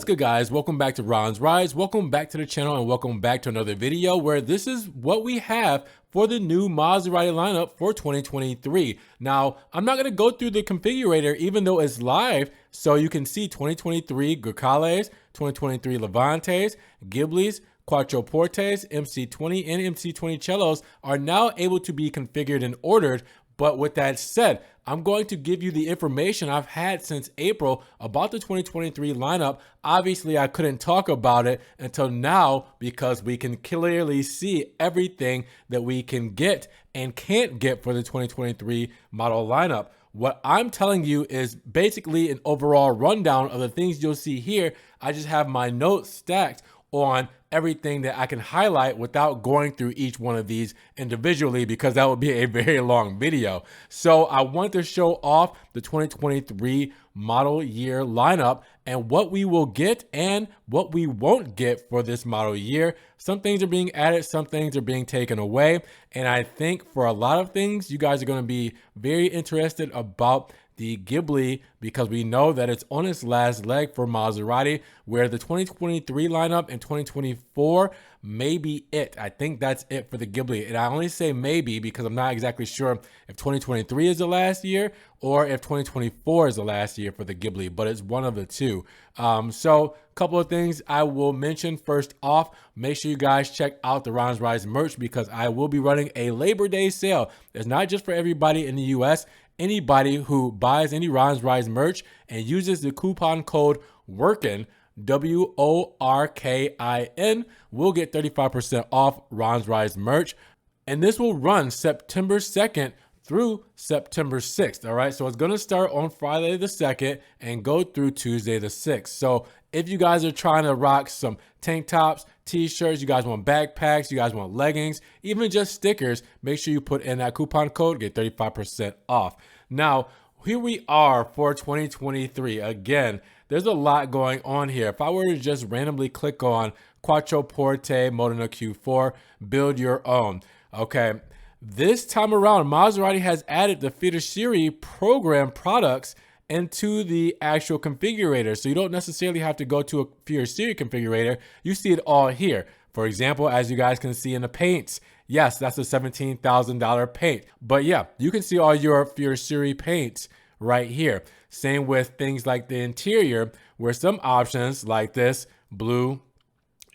good, guys? Welcome back to Ron's Rides. Welcome back to the channel and welcome back to another video where this is what we have for the new Maserati lineup for 2023. Now, I'm not going to go through the configurator even though it's live, so you can see 2023 Grecales, 2023 Levantes, Ghiblis, Quattroportes, MC20, and MC20 cellos are now able to be configured and ordered. But with that said, I'm going to give you the information I've had since April about the 2023 lineup. Obviously, I couldn't talk about it until now because we can clearly see everything that we can get and can't get for the 2023 model lineup. What I'm telling you is basically an overall rundown of the things you'll see here. I just have my notes stacked on everything that I can highlight without going through each one of these individually because that would be a very long video. So I want to show off the 2023 model year lineup and what we will get and what we won't get for this model year. Some things are being added, some things are being taken away. And I think for a lot of things, you guys are going to be very interested about the Ghibli because we know that it's on its last leg for Maserati, where the 2023 lineup and 2024 may be it. I think that's it for the Ghibli. And I only say maybe because I'm not exactly sure if 2023 is the last year or if 2024 is the last year for the Ghibli, but it's one of the two. So a couple of things I will mention. First off, make sure you guys check out the Ron's Rides merch because I will be running a Labor Day sale. It's not just for everybody in the US. Anybody who buys any Ron's Rides merch and uses the coupon code WORKIN, WORKIN, will get 35% off Ron's Rides merch. And this will run September 2nd through September 6th, all right? So it's gonna start on Friday the 2nd and go through Tuesday the 6th. So if you guys are trying to rock some tank tops, t-shirts, you guys want backpacks, you guys want leggings, even just stickers, make sure you put in that coupon code, get 35% off. Now, here we are for 2023. Again, there's a lot going on here. If I were to just randomly click on Quattroporte Modena Q4, build your own, okay? This time around, Maserati has added the Fascia program products into the actual configurator. So you don't necessarily have to go to a Fascia configurator. You see it all here. For example, as you guys can see in the paints, yes, that's a $17,000 paint. But yeah, you can see all your Fascia paints right here. Same with things like the interior, where some options like this blue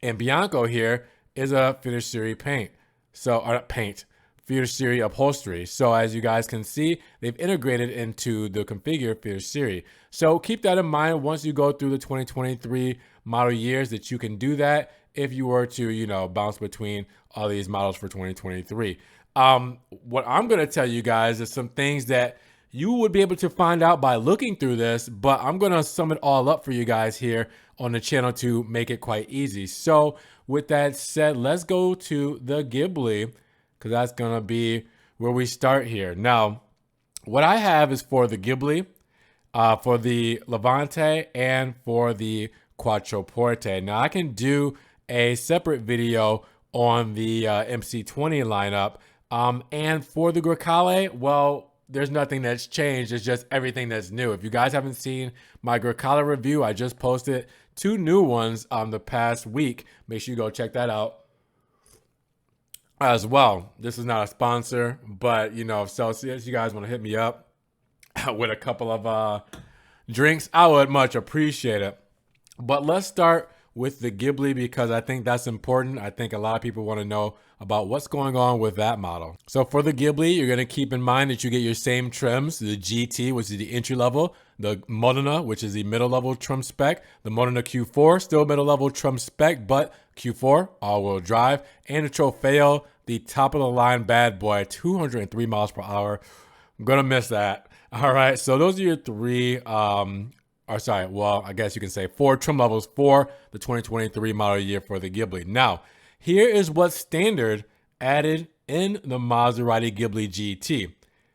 and Bianco here is a Fascia paint. So, or paint. Fascia upholstery. So as you guys can see, they've integrated into the configure Fascia. So keep that in mind once you go through the 2023 model years that you can do that if you were to, you know, bounce between all these models for 2023. What I'm going to tell you guys is some things that you would be able to find out by looking through this, but I'm going to sum it all up for you guys here on the channel to make it quite easy. So with that said, let's go to the Ghibli, because that's going to be where we start here. Now, what I have is for the Ghibli, for the Levante, and for the Quattroporte. Now, I can do a separate video on the MC20 lineup. And for the Grecale, well, there's nothing that's changed. It's just everything that's new. If you guys haven't seen my Grecale review, I just posted 2 new ones the past week. Make sure you go check that out as well. This is not a sponsor, but you know, so if you guys want to hit me up with a couple of drinks, I would much appreciate it. But let's start with the Ghibli because I think that's important. I think a lot of people want to know about what's going on with that model. So for the Ghibli, you're going to keep in mind that you get your same trims, the GT, which is the entry level, the Modena, which is the middle level trim spec, the Modena Q4, still middle level trim spec, but Q4, all-wheel drive, and the Trofeo, the top of the line bad boy, 203 miles per hour. I'm gonna miss that. All right, so those are your 3, well, I guess you can say 4 trim levels for the 2023 model year for the Ghibli. Now, here is what's standard added in the Maserati Ghibli GT.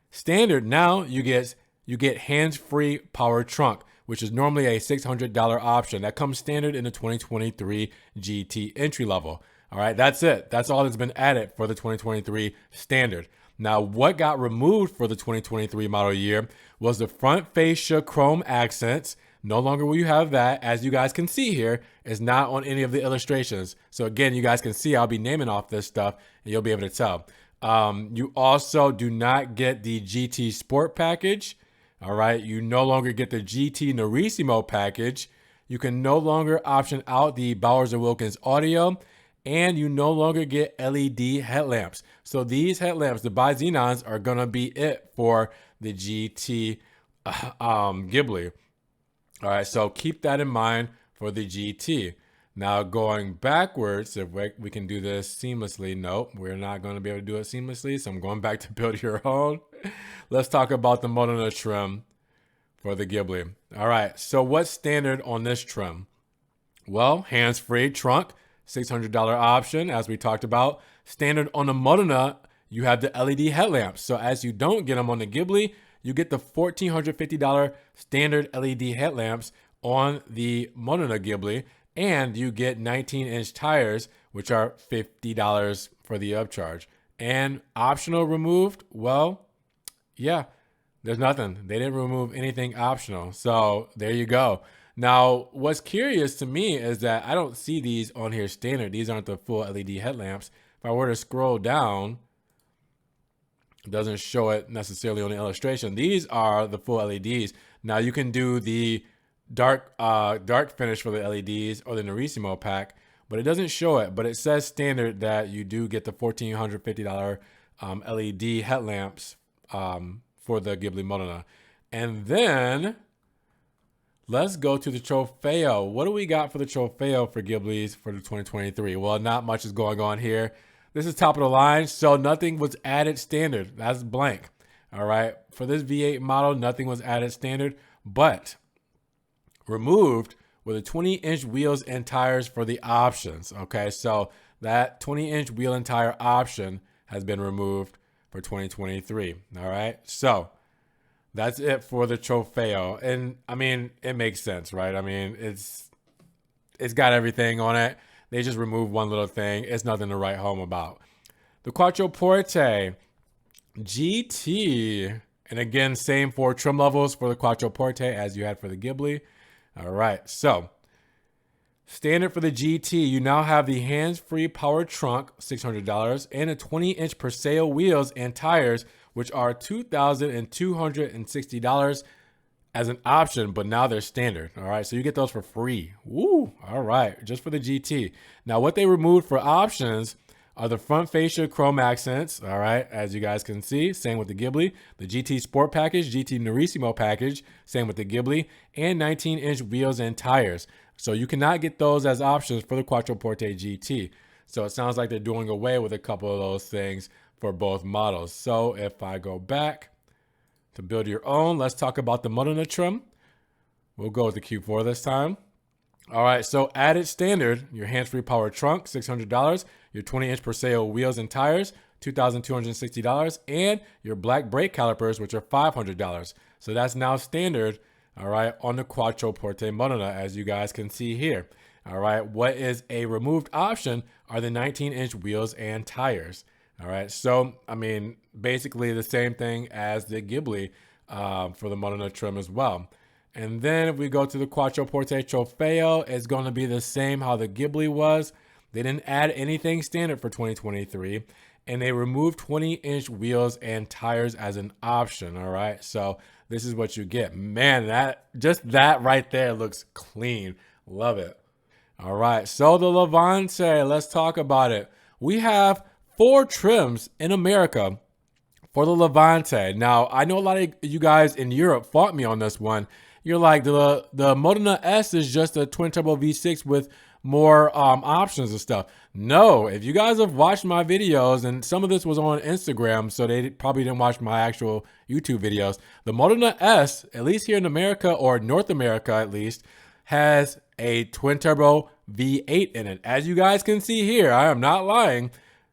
Standard now, you get hands-free power trunk, which is normally a $600 option. That comes standard in the 2023 GT entry level. All right, that's it. That's all that's been added for the 2023 standard. Now, what got removed for the 2023 model year was the front fascia chrome accents, No longer will you have that. As you guys can see here, it's not on any of the illustrations. So again, you guys can see I'll be naming off this stuff and you'll be able to tell. You also do not get the GT Sport package. All right, you no longer get the GT Nerissimo package. You can no longer option out the Bowers & Wilkins audio, and you no longer get LED headlamps. So these headlamps, the bi-xenons, are gonna be it for the GT Ghibli. All right, so keep that in mind for the GT. Now going backwards, if we can do this seamlessly. Nope, we're not gonna be able to do it seamlessly, so I'm going back to build your own. Let's talk about the Monona trim for the Ghibli. All right, so what's standard on this trim? Well, hands-free trunk, $600 option, as we talked about. Standard on the Monona, you have the LED headlamps. So as you don't get them on the Ghibli, you get the $1,450 standard LED headlamps on the Monona Ghibli, and you get 19-inch tires, which are $50 for the upcharge. And optional removed, well, yeah, there's nothing. They didn't remove anything optional. So there you go. Now, what's curious to me is that I don't see these on here standard. These aren't the full LED headlamps. If I were to scroll down, it doesn't show it necessarily on the illustration. These are the full LEDs. Now you can do the dark finish for the LEDs or the Nerissimo pack, but it doesn't show it. But it says standard that you do get the $1,450 LED headlamps for the Ghibli Monona. And then let's go to the Tropheo. What do we got for the Tropheo for Ghiblis for the 2023? Well, not much is going on here. This is top of the line, so nothing was added standard. That's blank. All right. For this V8 model, nothing was added standard, but removed were the 20-inch wheels and tires for the options. Okay, so that 20-inch wheel and tire option has been removed for 2023. All right, so that's it for the Trofeo. And I mean, it makes sense, right? I mean, it's got everything on it. They just removed one little thing. It's nothing to write home about. The Quattroporte GT. And again, same for trim levels for the Quattroporte as you had for the Ghibli. All right, so standard for the GT, you now have the hands-free power trunk, $600, and a 20-inch Perseo wheels and tires, which are $2,260 as an option, but now they're standard. All right, so you get those for free. Woo! All right, just for the GT. Now, what they removed for options are the front fascia chrome accents. All right, as you guys can see, same with the Ghibli. The GT Sport package, GT Nerissimo package, same with the Ghibli, and 19-inch wheels and tires. So you cannot get those as options for the Quattroporte GT. So it sounds like they're doing away with a couple of those things for both models. So if I go back to build your own, let's talk about the Monona trim. We'll go with the Q4 this time. All right, so added standard, your hands-free power trunk, $600, your 20-inch Perseo wheels and tires, $2,260, and your black brake calipers, which are $500. So that's now standard, all right, on the Quattroporte Monona, as you guys can see here. All right, what is a removed option are the 19-inch wheels and tires. All right, so, I mean, basically the same thing as the Ghibli for the Monona trim as well. And then if we go to the Quattroporte Trofeo, it's going to be the same how the Ghibli was. They didn't add anything standard for 2023, and they removed 20-inch wheels and tires as an option, all right? So this is what you get. Man, that right there looks clean. Love it. All right, so the Levante, let's talk about it. We have 4 trims in America for the Levante. Now, I know a lot of you guys in Europe fought me on this one. You're like, the Monona S is just a twin turbo V6 with more options and stuff. No, if you guys have watched my videos, and some of this was on Instagram, so they probably didn't watch my actual YouTube videos. The Monona S, at least here in America, or North America at least, has a twin turbo V8 in it. As you guys can see here, I am not lying.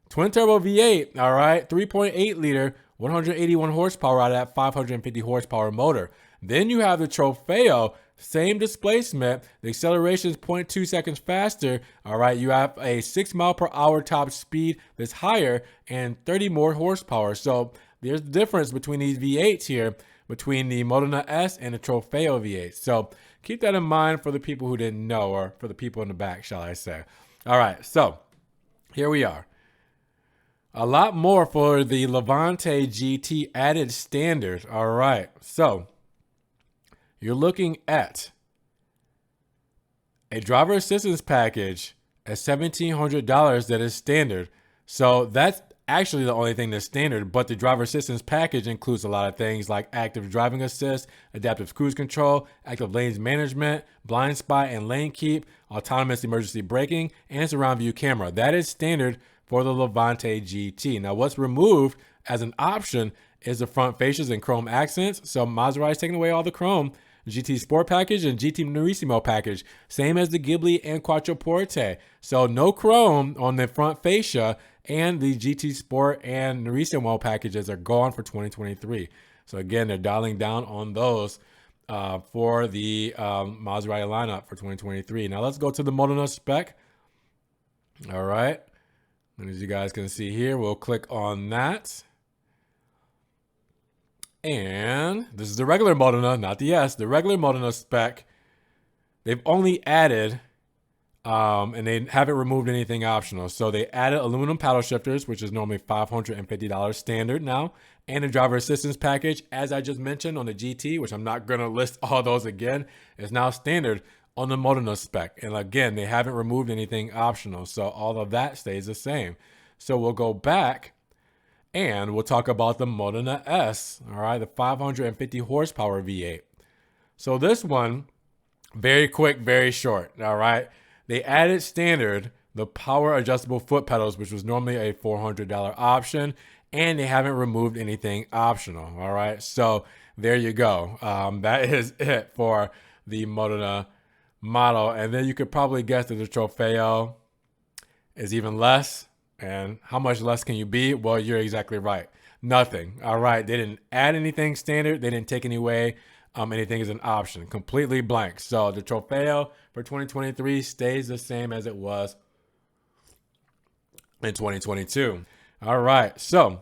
Twin turbo V8, all right, 3.8 liter, 181 horsepower out of that 550 horsepower motor. Then you have the Trofeo, same displacement. The acceleration is 0.2 seconds faster. All right, you have a 6 mile per hour top speed that's higher and 30 more horsepower. So there's a difference between these V8s here, between the Monona S and the Trofeo V8. So keep that in mind for the people who didn't know, or for the people in the back, shall I say. All right, so here we are. A lot more for the Levante GT added standard. All right, so you're looking at a driver assistance package at $1,700 that is standard. So that's actually the only thing that's standard, but the driver assistance package includes a lot of things like active driving assist, adaptive cruise control, active lanes management, blind spot and lane keep, autonomous emergency braking, and surround view camera. That is standard for the Levante GT. Now, what's removed as an option is the front fascias and chrome accents. So Maserati is taking away all the chrome. GT Sport package and GT Nurisimo package, same as the Ghibli and Quattroporte. So no chrome on the front fascia, and the GT Sport and Nurisimo packages are gone for 2023. So again, they're dialing down on those for the Maserati lineup for 2023. Now let's go to the Modena spec. All right, and as you guys can see here, we'll click on that. And this is the regular Modena, not the S, the regular Modena spec. They've only added, and they haven't removed anything optional. So they added aluminum paddle shifters, which is normally $550 standard now, and a driver assistance package, as I just mentioned on the GT, which I'm not going to list all those again, is now standard on the Modena spec. And again, they haven't removed anything optional. So all of that stays the same. So we'll go back and we'll talk about the Modena S, all right, the 550 horsepower V8. So this one, very quick, very short, all right. They added standard the power adjustable foot pedals, which was normally a $400 option, and they haven't removed anything optional, all right. So there you go. That is it for the Modena model. And then you could probably guess that the Trofeo is even less. And how much less can you be? Well, you're exactly right. Nothing. All right. They didn't add anything standard. They didn't take any away. Anything is an option. Completely blank. So the Tropheo for 2023 stays the same as it was in 2022. All right. So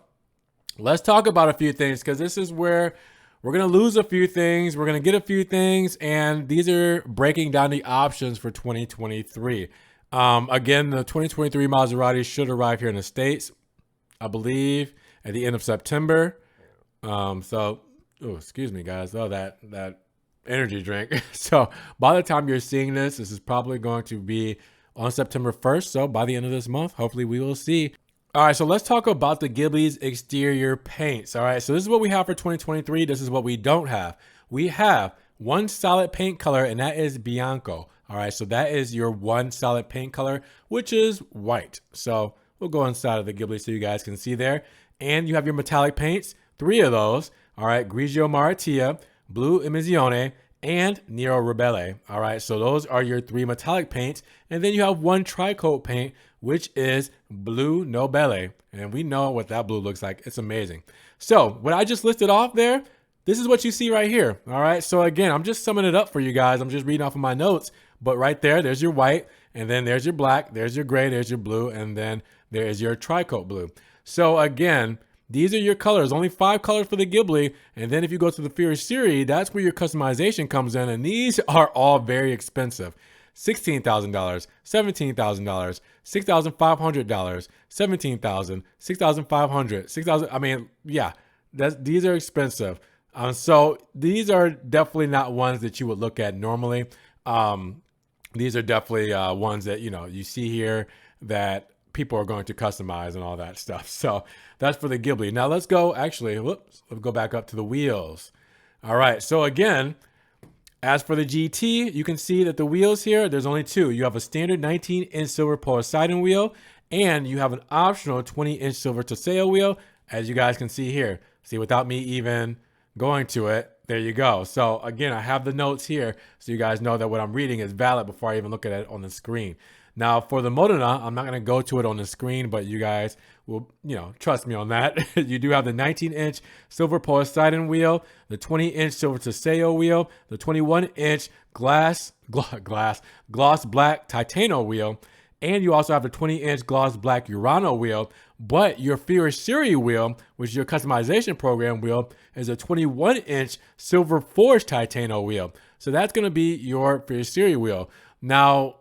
let's talk about a few things, because this is where we're going to lose a few things. We're going to get a few things. And these are breaking down the options for 2023. Again, the 2023 Maserati should arrive here in the States, I believe, at the end of September. Excuse me, guys. Oh, that energy drink. So by the time you're seeing this is probably going to be on September 1st. So by the end of this month, hopefully we will see. All right, so let's talk about the Ghibli's exterior paints. All right, so this is what we have for 2023. This is what we don't have. We have one solid paint color, and that is Bianco. All right, so that is your one solid paint color, which is white. So we'll go inside of the Ghibli so you guys can see there. And you have your metallic paints, 3 of those. All right, Grigio Maratia, Blue Emissione, and Nero Rebelle. All right, so those are your 3 metallic paints. And then you have one tri-coat paint, which is Blue Nobile. And we know what that blue looks like. It's amazing. So what I just listed off there, this is what you see right here. All right, so again, I'm just summing it up for you guys. I'm just reading off of my notes. But right there, there's your white, and then there's your black, there's your gray, there's your blue, and then there is your tri-coat blue. So again, these are your colors. Only 5 colors for the Ghibli. And then if you go to the Furious series, that's where your customization comes in. And these are all very expensive. $16,000, $17,000, $6,500, $17,000, $6,500, $6,000. I mean, yeah, these are expensive. So these are definitely not ones that you would look at normally. These are definitely ones that, you see here that people are going to customize and all that stuff. So that's for the Ghibli. Now let's go, let's go back up to the wheels. All right, so again, as for the GT, you can see that the wheels here, there's only 2. You have a standard 19-inch silver Poseidon wheel, and you have an optional 20-inch silver Tropheo wheel, as you guys can see here. See, without me even going to it, there you go. So again, I have the notes here so you guys know that what I'm reading is valid before I even look at it on the screen. Now for the Modena, I'm not going to go to it on the screen, but you guys will, trust me on that. You do have the 19-inch silver Poseidon wheel, the 20-inch silver Tropheo wheel, the 21-inch gloss black Titano wheel, And you also have the 20-inch gloss black Urano wheel, but your Fury wheel, which is your customization program wheel, is a 21-inch silver forged titanium wheel. So that's going to be your Fury wheel. Now,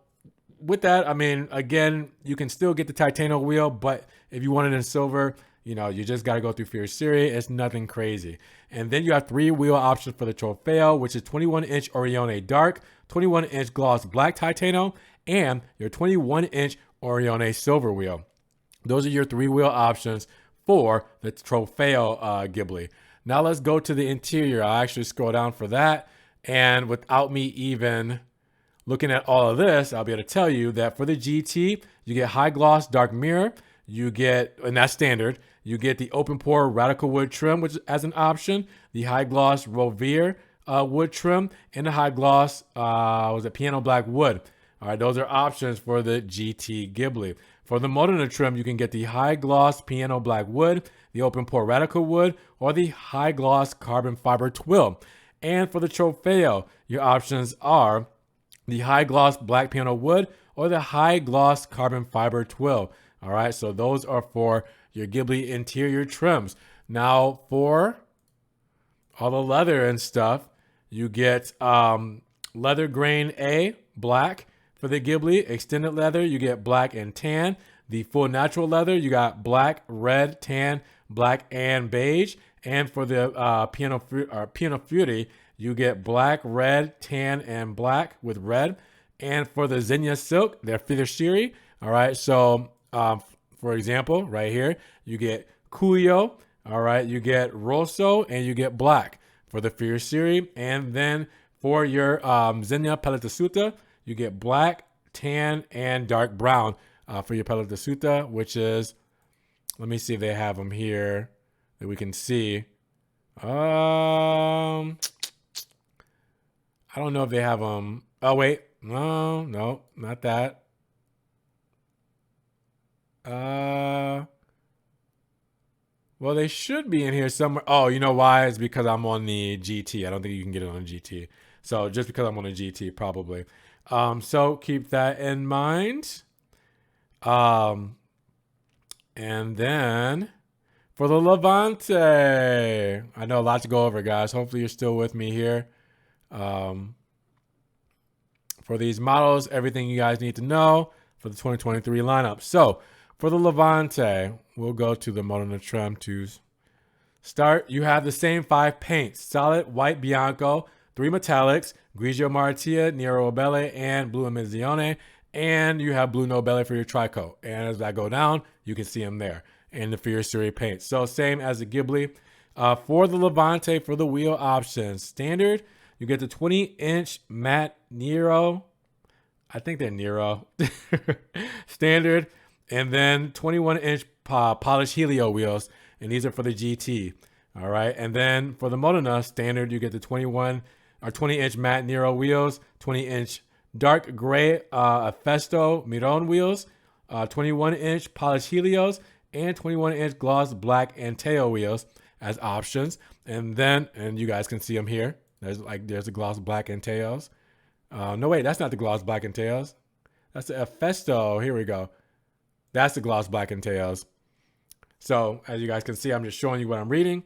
with that, I mean, again, you can still get the titanium wheel, but if you want it in silver, you know, you just got to go through Fury. It's nothing crazy. And then you have 3 wheel options for the Trofeo, which is 21-inch Orione Dark, 21-inch gloss black titanium, and your 21-inch Orione silver wheel. Those are your 3 wheel options for the Trofeo Ghibli. Now let's go to the interior. I'll actually scroll down for that. And without me even looking at all of this, I'll be able to tell you that for the GT, you get high gloss dark mirror. You get, and that's standard, you get the open pore radical wood trim, which is as an option, the high gloss Rovere wood trim, and the high gloss, piano black wood. All right, those are options for the GT Ghibli. For the Modena trim, you can get the high gloss piano black wood, the open pore radical wood, or the high gloss carbon fiber twill. And for the Trofeo, your options are the high gloss black piano wood or the high gloss carbon fiber twill. All right, so those are for your Ghibli interior trims. Now for all the leather and stuff, you get leather grain A, black. For the Ghibli extended leather, you get black and tan. The full natural leather, you got black, red, tan, black, and beige. And for the Piano Fury, you get black, red, tan, and black with red. And for the Xenia Silk, they're Fury. All right, so for example, right here, you get Cuyo, all right, you get Rosso, and you get black for the Fury. And then for your Xenia Pelletasuta, you get black, tan, and dark brown for your Pelletasuta, which is, let me see if they have them here that we can see. I don't know if they have them. Oh, wait. No, not that. Well, they should be in here somewhere. Oh, you know why? It's because I'm on the GT. I don't think you can get it on the GT. So just because I'm on a GT, probably. So keep that in mind. And then for the Levante, I know a lot to go over, guys. Hopefully you're still with me here. For these models, everything you guys need to know for the 2023 lineup. So for the Levante, we'll go to the Modena trim to start. You have the same 5 paints: solid white Bianco, 3 metallics, Grigio Maratia, Nero Nobile, and Blue Emizione. And you have Blue Nobile for your tricoat. And as I go down, you can see them there in the Fury paint. So same as the Ghibli. For the Levante, for the wheel options, standard, you get the 20-inch matte Nero. I think they're Nero. Standard. And then 21-inch polished Helio wheels. And these are for the GT. All right. And then for the Modena, standard, you get the 20-inch matte Nero wheels, 20-inch dark gray Festo Miron wheels, 21-inch polished Helios, and 21-inch gloss black Anteo wheels as options. And then, and you guys can see them here. There's the gloss black Anteos. No, wait, that's not the gloss black Anteos. That's the Festo. Here we go. That's the gloss black Anteos. So as you guys can see, I'm just showing you what I'm reading.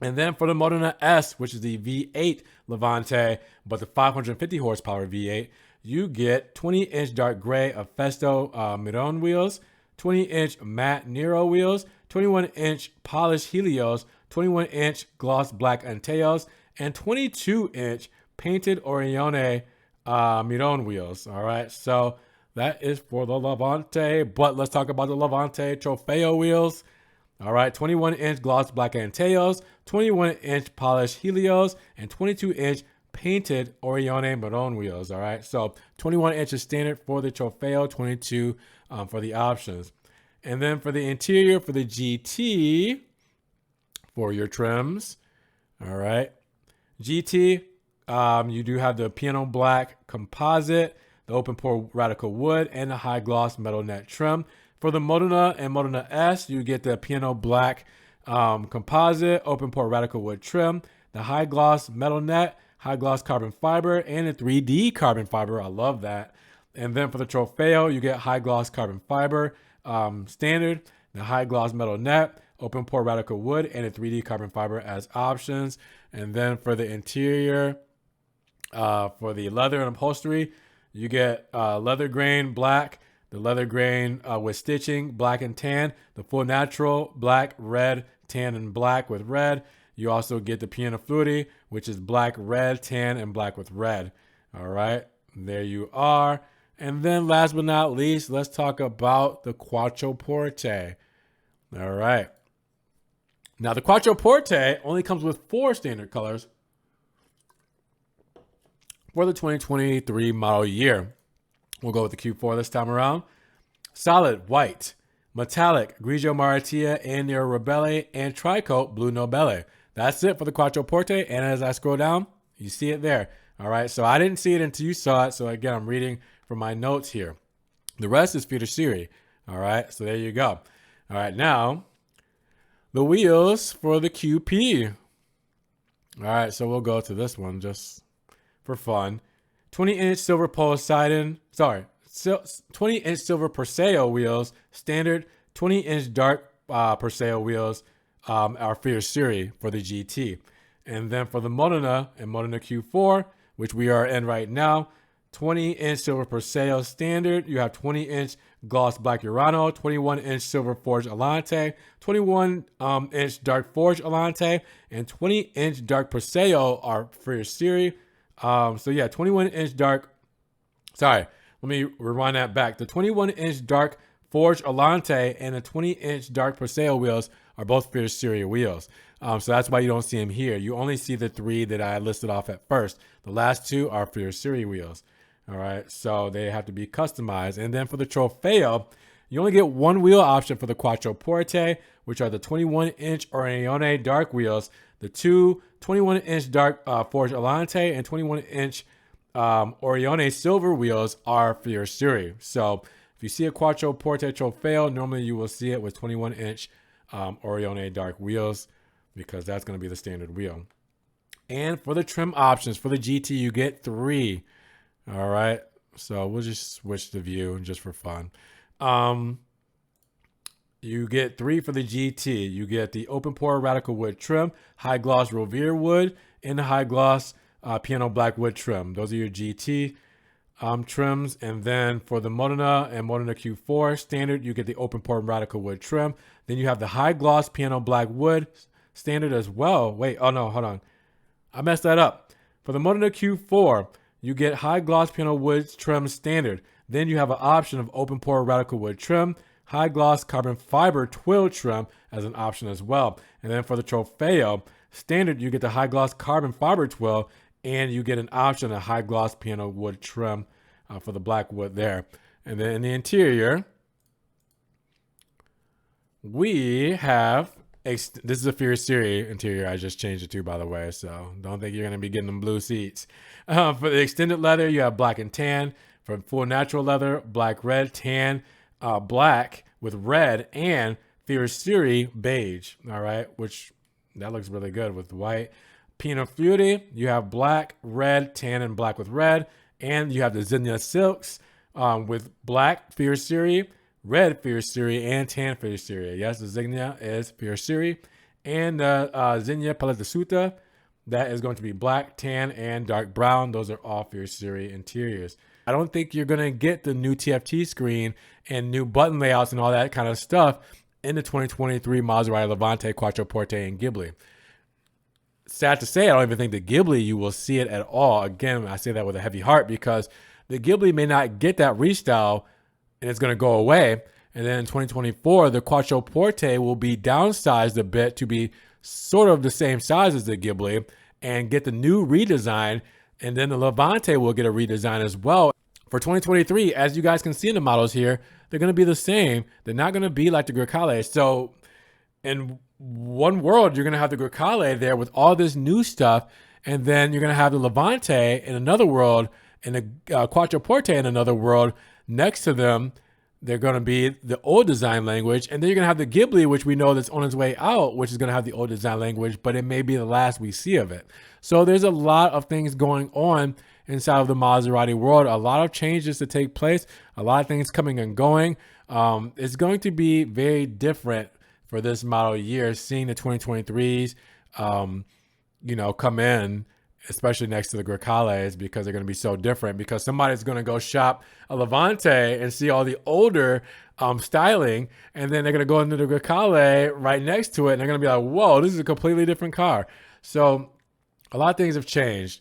And then for the Modena S, which is the V8 Levante, but the 550 horsepower V8, you get 20-inch dark gray of Festo Miron wheels, 20-inch matte Nero wheels, 21-inch polished Helios, 21-inch gloss black Anteos, and 22-inch painted Orione Miron wheels. All right, so that is for the Levante, but let's talk about the Levante Trofeo wheels. All right, 21-inch gloss black Anteos, 21-inch polished Helios, and 22-inch painted Orione Miron wheels. All right, so 21 inches standard for the Trofeo, 22 for the options. And then for the interior, for the GT, for your trims, all right, GT, you do have the piano black composite, the open pore radical wood, and the high gloss metal net trim. For the Modena and Modena S, you get the piano black composite, open pore radical wood trim, the high gloss metal net, high gloss carbon fiber, and a 3D carbon fiber. I love that. And then for the Trofeo, you get high gloss carbon fiber standard, the high gloss metal net, open pore radical wood, and a 3D carbon fiber as options. And then for the interior, for the leather and upholstery, you get leather grain black, the leather grain with stitching, black and tan, the full natural, black, red, tan, and black with red. You also get the piano fluidity, which is black, red, tan, and black with red. All right, there you are. And then last but not least, let's talk about the Quattroporte. All right. Now the Quattroporte only comes with 4 standard colors for the 2023 model year. We'll go with the Q4 this time around. Solid white, metallic, grigio maratia, and nero rebelle, and tricoat blue nobile. That's it for the Quattroporte. And as I scroll down, you see it there. All right, so I didn't see it until you saw it. So again, I'm reading from my notes here. The rest is Fiduciary. All right, so there you go. All right, now the wheels for the QP. All right, so we'll go to this one just for fun. 20-inch silver Poseidon, 20-inch silver Perseo wheels, standard. 20-inch dark Perseo wheels are Fiduciary for the GT. And then for the Modena and Modena Q4, which we are in right now, 20-inch silver Perseo standard. You have 20-inch gloss black Urano, 21-inch silver forged Alante, 21-inch dark forged Alante, and 20-inch dark Perseo are Fiduciary. So yeah, 21-inch dark. Sorry, let me rewind that back. The 21-inch dark forged Alante and the 20-inch dark Perseo wheels are both Fiduciary wheels. So that's why you don't see them here. You only see the 3 that I listed off at first. The last 2 are Fiduciary wheels. All right, so they have to be customized. And then for the Trofeo, you only get 1 wheel option for the Quattroporte, which are the 21-inch Orione dark wheels, the 2 21-inch dark forged Alante, and 21-inch Orione silver wheels are Fiduciary. So if you see a Quattroporte Trofeo, normally you will see it with 21-inch Orione dark wheels, because that's going to be the standard wheel. And for the trim options for the GT, you get 3. All right, so we'll just switch the view just for fun. You get 3 for the GT. You get the open pore radical wood trim, high gloss Revere wood, and the high gloss piano black wood trim. Those are your GT trims. And then for the Modena and Modena Q4 standard, you get the open pore radical wood trim. Then you have the high gloss piano black wood standard as well. Wait, oh no, hold on. I messed that up. For the Modena Q4, you get high gloss piano wood trim standard. Then you have an option of open pore radical wood trim, high gloss carbon fiber twill trim as an option as well. And then for the Trofeo standard, you get the high gloss carbon fiber twill, and you get an option of high gloss piano wood trim for the black wood there. And then in the interior, we have this is a Fiduciary interior. I just changed it to, by the way, so don't think you're going to be getting them blue seats. For the extended leather, you have black and tan. For full natural leather, black, red, tan, black with red, and Fiduciary beige. All right, which that looks really good with white. Piano Fluidity, you have black, red, tan, and black with red. And you have the Zinnia silks with black Fiduciary, red Fiduciary, and tan Fiduciary. Yes, the Zinnia is Fiduciary. And the Zinnia Palette de Suta, that is going to be black, tan, and dark brown. Those are all Fiduciary interiors. I don't think you're going to get the new TFT screen and new button layouts and all that kind of stuff in the 2023 Maserati Levante, Quattroporte, and Ghibli. Sad to say, I don't even think the Ghibli, you will see it at all. Again, I say that with a heavy heart because the Ghibli may not get that restyle and it's going to go away. And then in 2024, the Quattroporte will be downsized a bit to be sort of the same size as the Ghibli and get the new redesign. And then the Levante will get a redesign as well. For 2023, as you guys can see in the models here, they're going to be the same. They're not going to be like the Grecale. So in one world, you're going to have the Grecale there with all this new stuff. And then you're going to have the Levante in another world and the Quattroporte in another world next to them they're going to be the old design language. And then you're going to have the Ghibli, which we know that's on its way out, which is going to have the old design language, but it may be the last we see of it. So there's a lot of things going on inside of the Maserati world, a lot of changes to take place, a lot of things coming and going. It's going to be very different for this model year, seeing the 2023s, come in, especially next to the Grecales, because they're going to be so different, because somebody's going to go shop a Levante and see all the older styling, and then they're going to go into the Grecale right next to it, and they're going to be like, whoa, this is a completely different car. So a lot of things have changed.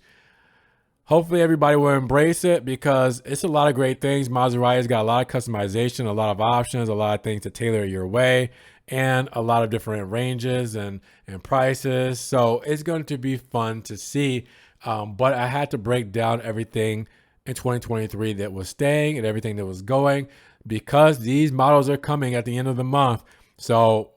Hopefully everybody will embrace it, because it's a lot of great things. Maserati's got a lot of customization, a lot of options, a lot of things to tailor your way, and a lot of different ranges and prices. So it's going to be fun to see. But I had to break down everything in 2023 that was staying and everything that was going, because these models are coming at the end of the month. So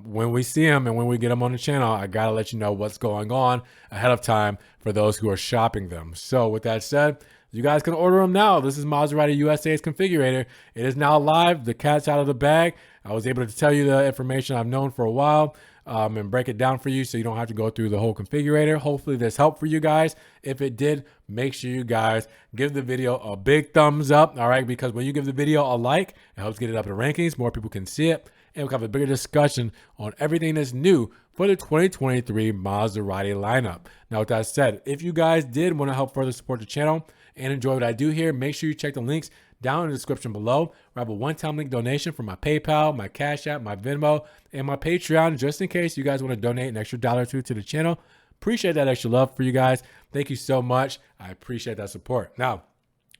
when we see them and when we get them on the channel, I got to let you know what's going on ahead of time for those who are shopping them. So with that said, you guys can order them now. This is Maserati USA's configurator. It is now live. The cat's out of the bag. I was able to tell you the information I've known for a while and break it down for you so you don't have to go through the whole configurator. Hopefully this helped for you guys. If it did, make sure you guys give the video a big thumbs up, all right? Because when you give the video a like, it helps get it up in the rankings. More people can see it. And we'll have a bigger discussion on everything that's new for the 2023 Maserati lineup. Now, with that said, if you guys did want to help further support the channel and enjoy what I do here, make sure you check the links down in the description below. I have a one-time link donation for my PayPal, my Cash App, my Venmo, and my Patreon, just in case you guys want to donate an extra $1 or $2 to the channel. Appreciate that extra love for you guys. Thank you so much. I appreciate that support. Now,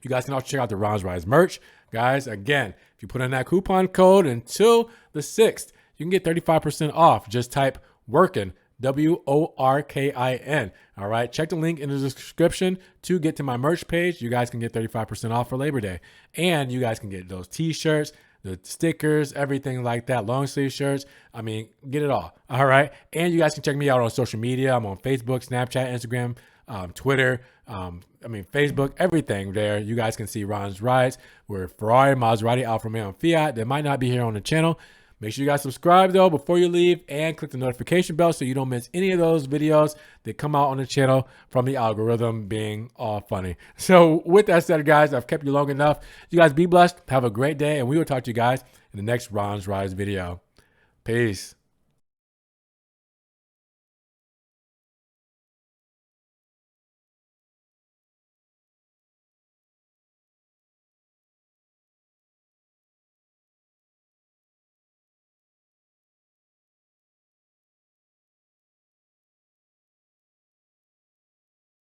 you guys can also check out the Ron's Rise merch. Guys, again, if you put in that coupon code until the 6th, you can get 35% off. Just type WORKIN, WORKIN. All right, check the link in the description to get to my merch page. You guys can get 35% off for Labor Day. And you guys can get those t-shirts, the stickers, everything like that, long sleeve shirts. I mean, get it all. All right. And you guys can check me out on social media. I'm on Facebook, Snapchat, Instagram, Twitter, Facebook, everything there. You guys can see Ron's Rides. We're Ferrari, Maserati, Alfa Romeo, and Fiat. That might not be here on the channel. Make sure you guys subscribe though before you leave, and click the notification bell so you don't miss any of those videos that come out on the channel from the algorithm being all funny. So with that said, guys, I've kept you long enough. You guys be blessed. Have a great day, and we will talk to you guys in the next Ron's Rise video. Peace.